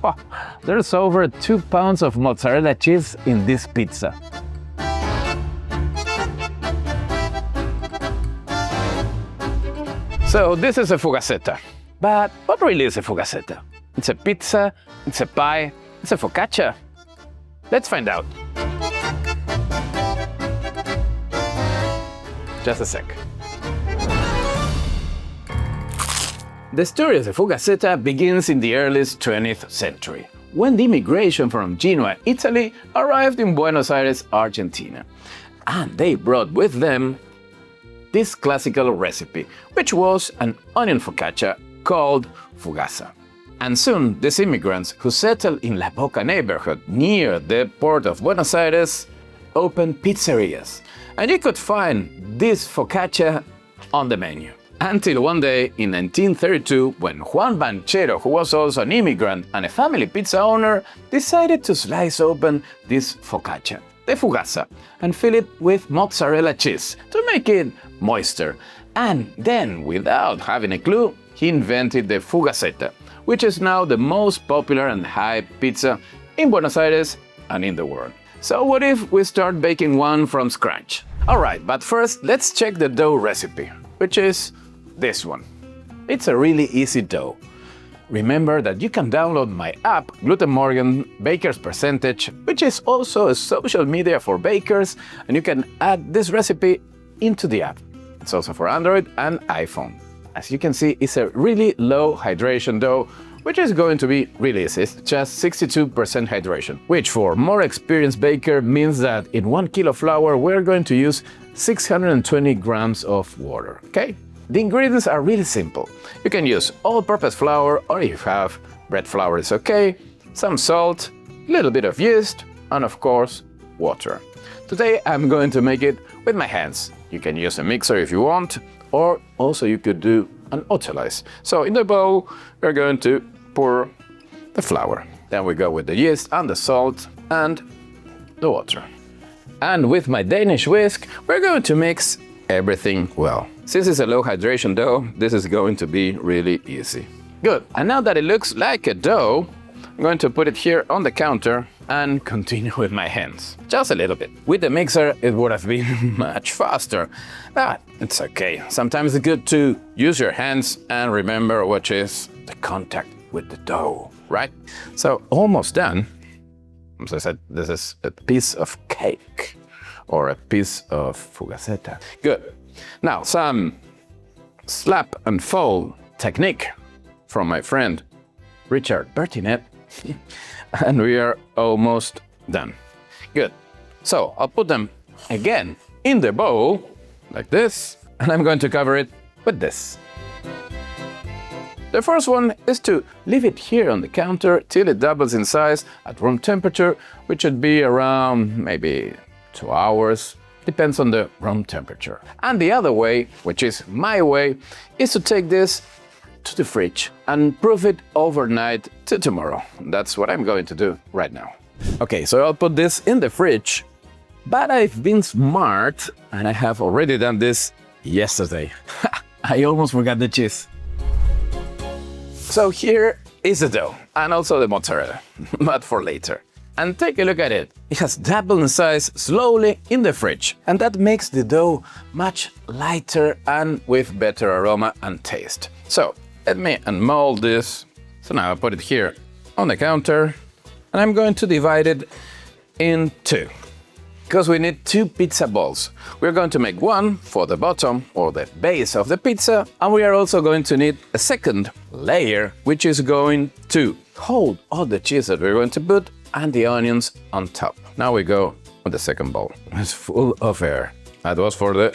Oh, there's over 2 pounds of mozzarella cheese in this pizza. So this is a fugazzetta. But what really is a fugazzetta? It's a pizza, it's a pie, it's a focaccia. Let's find out. Just a sec. The story of the fugazzetta begins in the early 20th century, when the immigration from Genoa, Italy, arrived in Buenos Aires, Argentina. And they brought with them this classical recipe, which was an onion focaccia called fugazza. And soon, these immigrants who settled in La Boca neighborhood near the port of Buenos Aires opened pizzerias. And you could find this focaccia on the menu. Until one day in 1932, when Juan Banchero, who was also an immigrant and a family pizza owner, decided to slice open this focaccia, the fugazza, and fill it with mozzarella cheese to make it moister. And then, without having a clue, he invented the fugazzetta, which is now the most popular and hyped pizza in Buenos Aires and in the world. So what if we start baking one from scratch? Alright, but first let's check the dough recipe, which is this one. It's a really easy dough. Remember that you can download my app, Gluten Morgan Baker's Percentage, which is also a social media for bakers, and you can add this recipe into the app. It's also for Android and iPhone. As you can see, it's a really low hydration dough, which is going to be really easy. It's just 62% hydration, which for more experienced baker means that in 1 kilo flour, we're going to use 620 grams of water, okay? The ingredients are really simple. You can use all-purpose flour, or if you have bread flour, it's okay, some salt, a little bit of yeast, and of course, water. Today I'm going to make it with my hands. You can use a mixer if you want, or also you could do an autolyse. So in the bowl, we're going to pour the flour. Then we go with the yeast and the salt and the water. And with my Danish whisk, we're going to mix everything well. Since it's a low hydration dough, this is going to be really easy. Good. And now that it looks like a dough, I'm going to put it here on the counter and continue with my hands. Just a little bit. With the mixer, it would have been much faster. But it's okay. Sometimes it's good to use your hands and remember what is the contact with the dough, right? So almost done. As I said, this is a piece of cake or a piece of fugazzetta. Good. Now, some slap and fold technique from my friend Richard Bertinet, and we are almost done. Good. So I'll put them again in the bowl, like this, and I'm going to cover it with this. The first one is to leave it here on the counter till it doubles in size at room temperature, which should be around maybe 2 hours. Depends on the room temperature. And the other way, which is my way, is to take this to the fridge and proof it overnight till tomorrow. That's what I'm going to do right now. Okay, so I'll put this in the fridge, but I've been smart and I have already done this yesterday. I almost forgot the cheese. So here is the dough and also the mozzarella, but for later. And take a look at it. It has doubled in size slowly in the fridge, and that makes the dough much lighter and with better aroma and taste. So let me unmold this. So now I put it here on the counter, and I'm going to divide it in two, because we need 2 pizza balls. We're going to make one for the bottom or the base of the pizza, and we are also going to need a second layer, which is going to hold all the cheese that we're going to put and the onions on top. Now we go with the second bowl. It's full of air. That was for the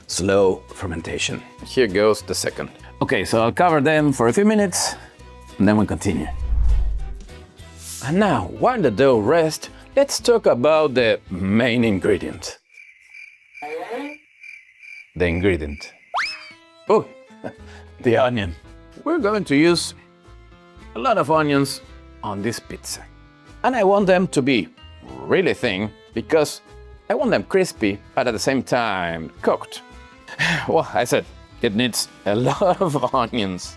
slow fermentation. Here goes the second. Okay, so I'll cover them for a few minutes and then we'll continue. And now, while the dough rests, let's talk about the main ingredient. The ingredient. Oh, the onion. We're going to use a lot of onions on this pizza. And I want them to be really thin because I want them crispy, but at the same time cooked. Well, I said it needs a lot of onions.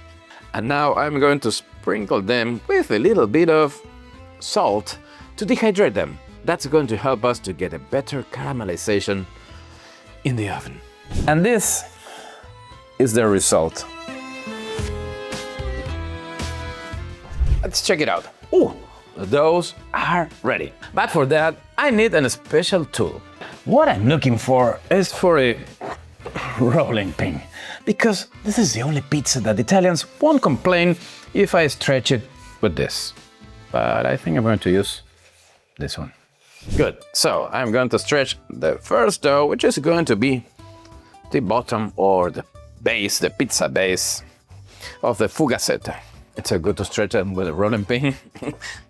And now I'm going to sprinkle them with a little bit of salt to dehydrate them. That's going to help us to get a better caramelization in the oven. And this is the result. Let's check it out. Oh, those are ready. But for that, I need a special tool. What I'm looking for is for a rolling pin, because this is the only pizza that Italians won't complain if I stretch it with this. But I think I'm going to use this one. Good. So I'm going to stretch the first dough, which is going to be the bottom or the base, the pizza base of the fugazzetta. It's good to stretch it with a rolling pin.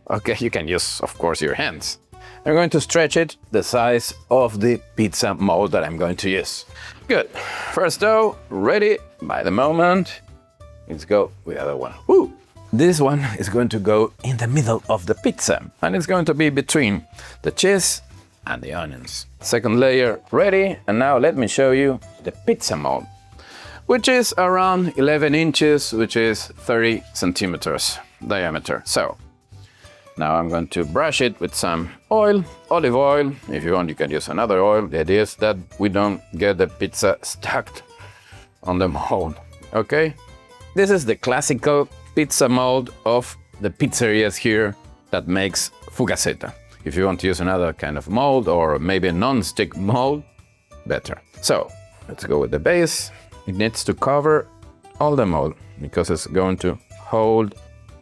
Okay, you can use, of course, your hands. I'm going to stretch it the size of the pizza mold that I'm going to use. Good. First dough ready. By the moment, let's go with the other one. Woo! This one is going to go in the middle of the pizza, and it's going to be between the cheese and the onions. Second layer ready, and now let me show you the pizza mold, which is around 11 inches, which is 30 centimeters diameter. So now I'm going to brush it with some oil, olive oil. If you want, you can use another oil. The idea is that we don't get the pizza stuck on the mold. Okay? This is the classical pizza mold of the pizzerias here that makes fugazzetta. If you want to use another kind of mold or maybe a non-stick mold, better. So let's go with the base. It needs to cover all the mold because it's going to hold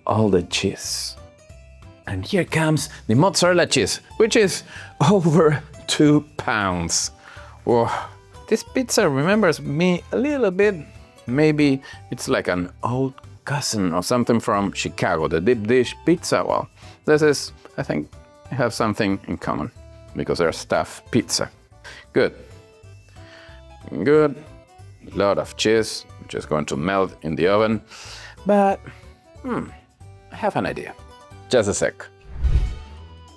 all the cheese. And here comes the mozzarella cheese, which is over 2 pounds. Whoa. This pizza remembers me a little bit. Maybe it's like an old cousin or something from Chicago, the deep dish pizza. Well, this is, I think, have something in common because they're stuffed pizza. Good. Good. A lot of cheese, which is going to melt in the oven. But, I have an idea. Just a sec.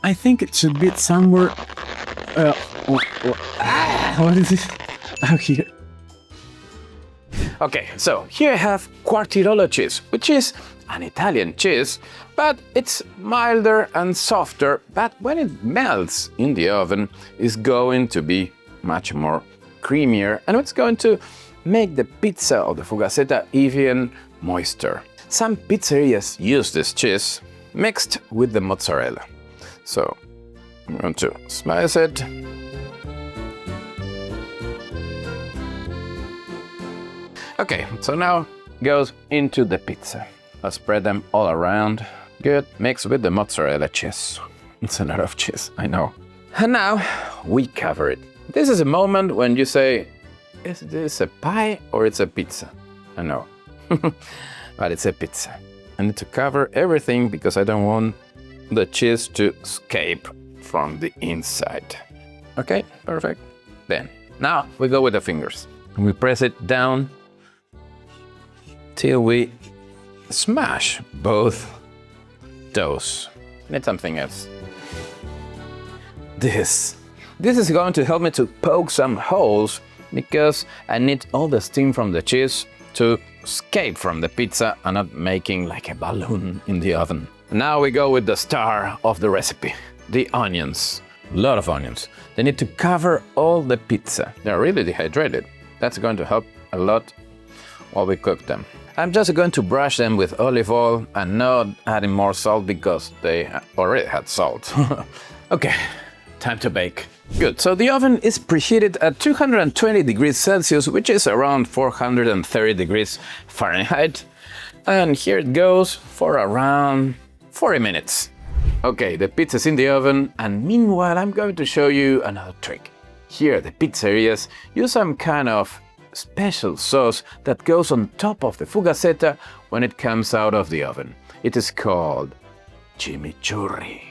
I think it should be somewhere. What is this? Oh, here. Okay, so here I have Quartirolo cheese, which is an Italian cheese, but it's milder and softer. But when it melts in the oven, it's going to be much more creamier, and it's going to make the pizza or the fugazzetta even moister. Some pizzerias use this cheese mixed with the mozzarella. So I'm going to slice it. Okay, so now goes into the pizza. I'll spread them all around. Good, mix with the mozzarella cheese. It's a lot of cheese, I know. And now we cover it. This is a moment when you say, is this a pie or it's a pizza? I know, but it's a pizza. I need to cover everything because I don't want the cheese to escape from the inside. Okay, perfect. Then, now we go with the fingers. We press it down till we smash both doughs. Need something else. This is going to help me to poke some holes because I need all the steam from the cheese to escape from the pizza and not making like a balloon in the oven. Now we go with the star of the recipe, the onions. A lot of onions. They need to cover all the pizza. They're really dehydrated. That's going to help a lot while we cook them. I'm just going to brush them with olive oil and not adding more salt because they already had salt. Okay, time to bake. Good, so the oven is preheated at 220 degrees Celsius, which is around 430 degrees Fahrenheit. And here it goes for around 40 minutes. Okay, the pizza's in the oven, and meanwhile I'm going to show you another trick. Here the pizzerias use some kind of special sauce that goes on top of the fugazzetta when it comes out of the oven. It is called chimichurri.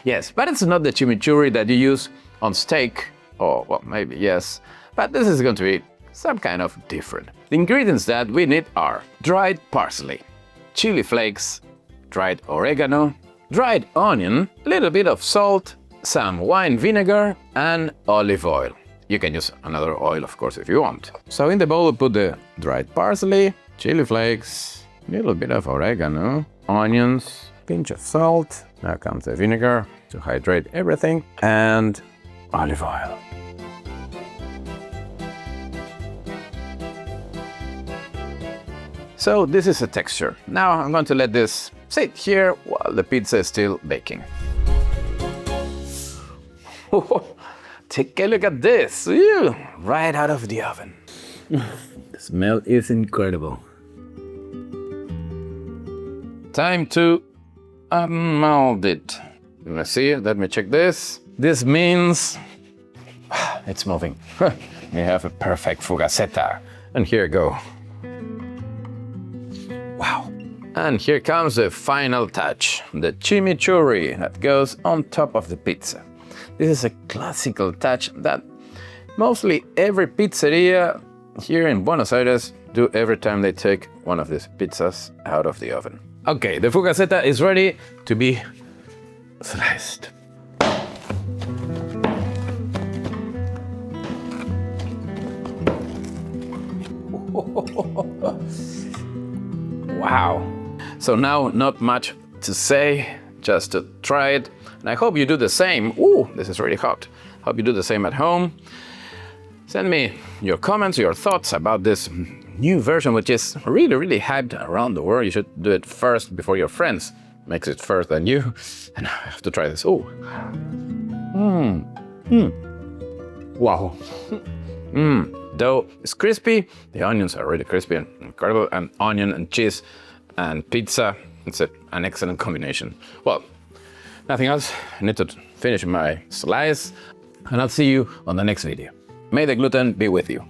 Yes, but it's not the chimichurri that you use on steak, or well, maybe yes, but this is going to be some kind of different. The ingredients that we need are dried parsley, chili flakes, dried oregano, dried onion, a little bit of salt, some wine vinegar and olive oil. You can use another oil, of course, if you want. So in the bowl, put the dried parsley, chili flakes, a little bit of oregano, onions, pinch of salt. Now comes the vinegar to hydrate everything, and olive oil. So this is the texture. Now I'm going to let this sit here while the pizza is still baking. Take a look at this, ew, right out of the oven. The smell is incredible. Time to unmold it. Let's see, let me check this. This means it's moving. We have a perfect fugazzetta. And here you go. Wow. And here comes the final touch, the chimichurri that goes on top of the pizza. This is a classical touch that mostly every pizzeria here in Buenos Aires do every time they take one of these pizzas out of the oven. Okay, the fugazzetta is ready to be sliced. Wow. So now not much to say, just to try it. And I hope you do the same. Ooh, this is really hot. Hope you do the same at home. Send me your comments, your thoughts about this new version, which is really, really hyped around the world. You should do it first before your friends makes it first than you. And I have to try this. Oh. Wow. Dough is crispy. The onions are really crispy and incredible. And onion and cheese and pizza. It's an excellent combination. Well, nothing else. I need to finish my slice. And I'll see you on the next video. May the gluten be with you.